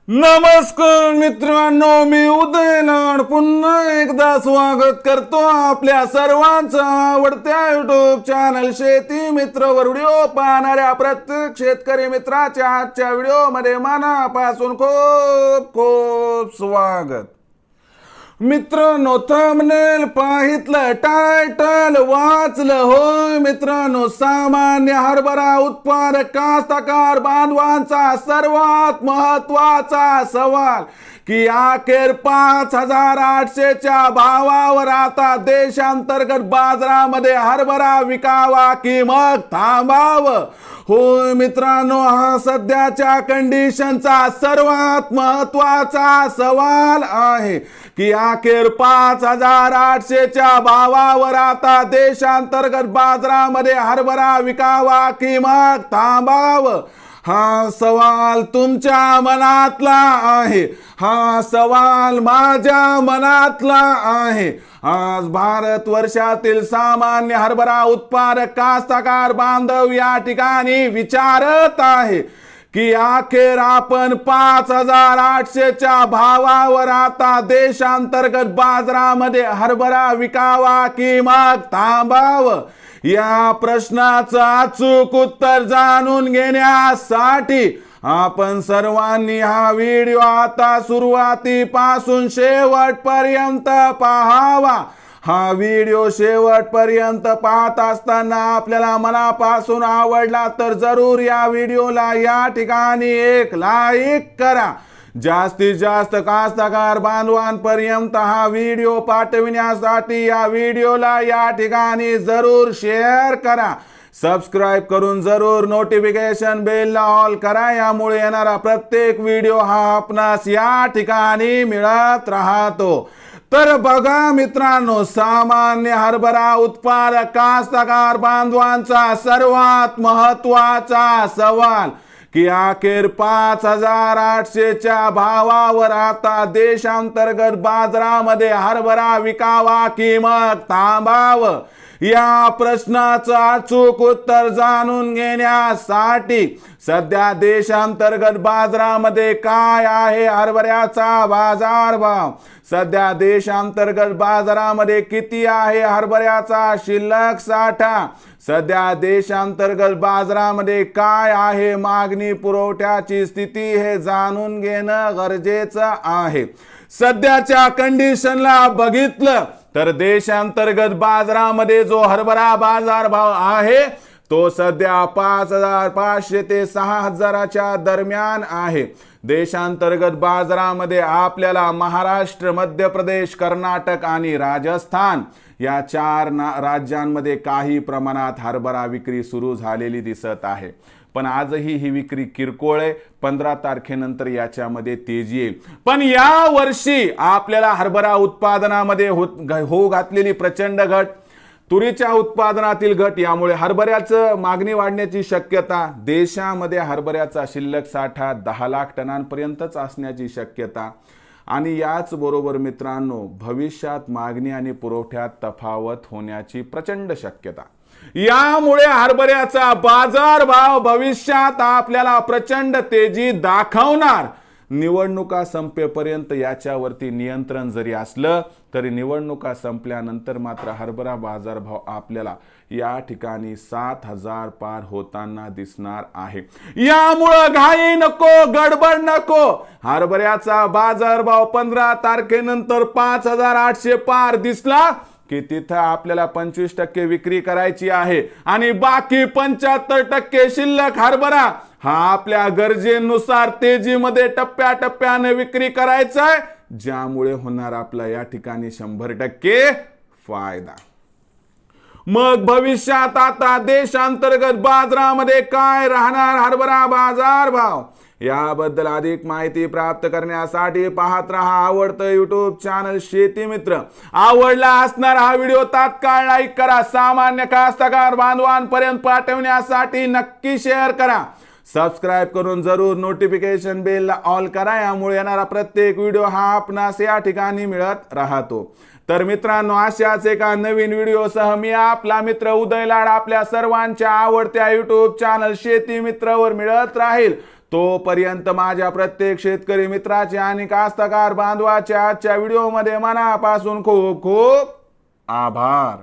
नमस्कार मित्रांनो, मी उदय लाड पुन्हा एकदा स्वागत करतो आपल्या सर्वांचं आवडत्या युट्यूब चॅनल शेती मित्रवर व्हिडिओ पाहणाऱ्या प्रत्येक शेतकरी मित्राच्या आजच्या व्हिडिओमध्ये मनापासून खूप खूप स्वागत। मित्रांनो, थंबनेल पाहितलं, टायटल वाचलं होय मित्रांनो। सामान्य हरभरा उत्पादक कास्तकार बांधवांचा सर्वात महत्वाचा सवाल की अखेर 5800च्या भावावर आता देशांतर्गत बाजारामध्ये हरभरा विकावा की मग थांबावं? होय मित्रांनो, हा सध्याच्या कंडिशनचा सर्वात महत्वाचा सवाल आहे की अखेर 5800च्या भावावर आता देशांतर्गत बाजारामध्ये हरभरा विकावा की मग थांबावं? हा सवाल तुमच्या मनातला आहे, हा सवाल माझ्या मनातला आहे। आज भारत वर्षातील सामान्य हरभरा उत्पादक कास्तकार बांधव या ठिकाणी विचारत आहे की अखेर आपण 5800च्या भावावर आता देशांतर्गत बाजारामध्ये हरभरा विकावा की मग थांबावं? या प्रश्नाचं अचूक उत्तर जाणून घेण्यासाठी आपण सर्वांनी हा व्हिडिओ आता सुरुवातीपासून शेवटपर्यंत पाहावा। हा व्हिडिओ शेवटपर्यंत पाहत असताना आपल्याला मनापासून आवडला तर जरूर या व्हिडिओला या ठिकाणी एक लाईक करा। जास्तीत जास्त कास्तकार बांधवांपर्यंत हा व्हिडिओ पाठविण्यासाठी या व्हिडिओला या ठिकाणी जरूर शेअर करा। सबस्क्राइब करून जरूर नोटिफिकेशन बेलला ऑल करा, यामुळे येणारा प्रत्येक व्हिडिओ हा आपणास या ठिकाणी मिळत राहतो। तर बघा मित्रांनो, सामान्य हरभरा उत्पादक कास्तकार बांधवांचा सर्वात महत्वाचा सवाल की अखेर 5800च्या भावावर आता देशांतर्गत बाजारामध्ये हरभरा विकावा की मग थांबावं? या प्रश्नाचं अचूक उत्तर जाणून घेण्यासाठी सध्या देशांतर्गत बाजारामध्ये काय आहे हरभऱ्याचा बाजारभाव, सध्या देशांतर्गत बाजारामध्ये किती आहे हरभऱ्याचा शिल्लक साठा, सध्या देशांतर्गत बाजारामध्ये काय आहे मागणी पुरवठ्याची स्थिती हे जाणून घेणं गरजेचं आहे। सध्याच्या कंडिशनला बघितलं तर देशांतर्गत बाजारामध्ये जो हरभरा बाजारभाव आहे तो सध्या 5500 ते 6000च्या दरम्यान आहे। देशांतर्गत बाजारामध्ये आपल्याला महाराष्ट्र, मध्य प्रदेश, कर्नाटक आणि राजस्थान या 4 राज्यांमध्ये काही प्रमाणात हरभरा विक्री सुरू झालेली दिसत आहे, पण आजही ही विक्री किरकोळ आहे। 15 तारखेनंतर याच्यामध्ये तेजी येईल। पण या वर्षी आपल्याला हरभरा उत्पादनामध्ये हो घातलेली प्रचंड घट, तुरीच्या उत्पादनातील घट, यामुळे हरभऱ्याचं मागणी वाढण्याची शक्यता, देशामध्ये हरभऱ्याचा शिल्लक साठा 10 लाख टनांपर्यंतच असण्याची शक्यता आणि याच बरोबर मित्रांनो भविष्यात मागणी आणि पुरवठ्यात तफावत होण्याची प्रचंड शक्यता, यामुळे हरभऱ्याचा बाजारभाव भविष्यात आपल्याला प्रचंड तेजी दाखवणार। निवडणुका संपेपर्यंत याच्यावरती नियंत्रण जरी असलं तरी निवडणुका संपल्यानंतर मात्र हरभरा बाजारभाव आपल्याला या ठिकाणी 7000 पार होताना दिसणार आहे। यामुळे घाई नको, गडबड नको। हरभऱ्याचा बाजारभाव 15 तारखेनंतर 5800 पार दिसला की तिथं आपल्याला 25% विक्री करायची आहे आणि बाकी 75% शिल्लक हरभरा हा आपल्या गरजेनुसार तेजीमध्ये टप्प्याटप्प्याने विक्री करायचा आहे, ज्यामुळे होणार आपला या ठिकाणी 100% फायदा। मग भविष्यात आता देशांतर्गत बाजारामध्ये काय राहणार हरभरा बाजारभाव, याबद्दल अधिक माहिती प्राप्त करण्यासाठी पाहत रहा आवडतं युट्यूब चॅनल शेती मित्र। आवडला असणार हा व्हिडिओ तात्काळ लाईक करा, सामान्य कास्तकार बांधवांपर्यंत पाठवण्यासाठी नक्की शेअर करा, सबस्क्राइब करून जरूर नोटिफिकेशन बेलला ऑल करा, यामुळे येणारा प्रत्येक व्हिडिओ हा आपणास या ठिकाणी मिळत राहतो। तर मित्रांनो, अशाच एका नवीन व्हिडिओसह मी आपला मित्र उदय लाड आपल्या सर्वांच्या आवडत्या युट्यूब चॅनल शेती मित्रवर मिळत राहील। तोपर्यंत माझ्या प्रत्येक शेतकरी मित्राचे आणि कास्तकार बांधवाचे आजच्या व्हिडिओमध्ये मनापासून खूप खूप आभार.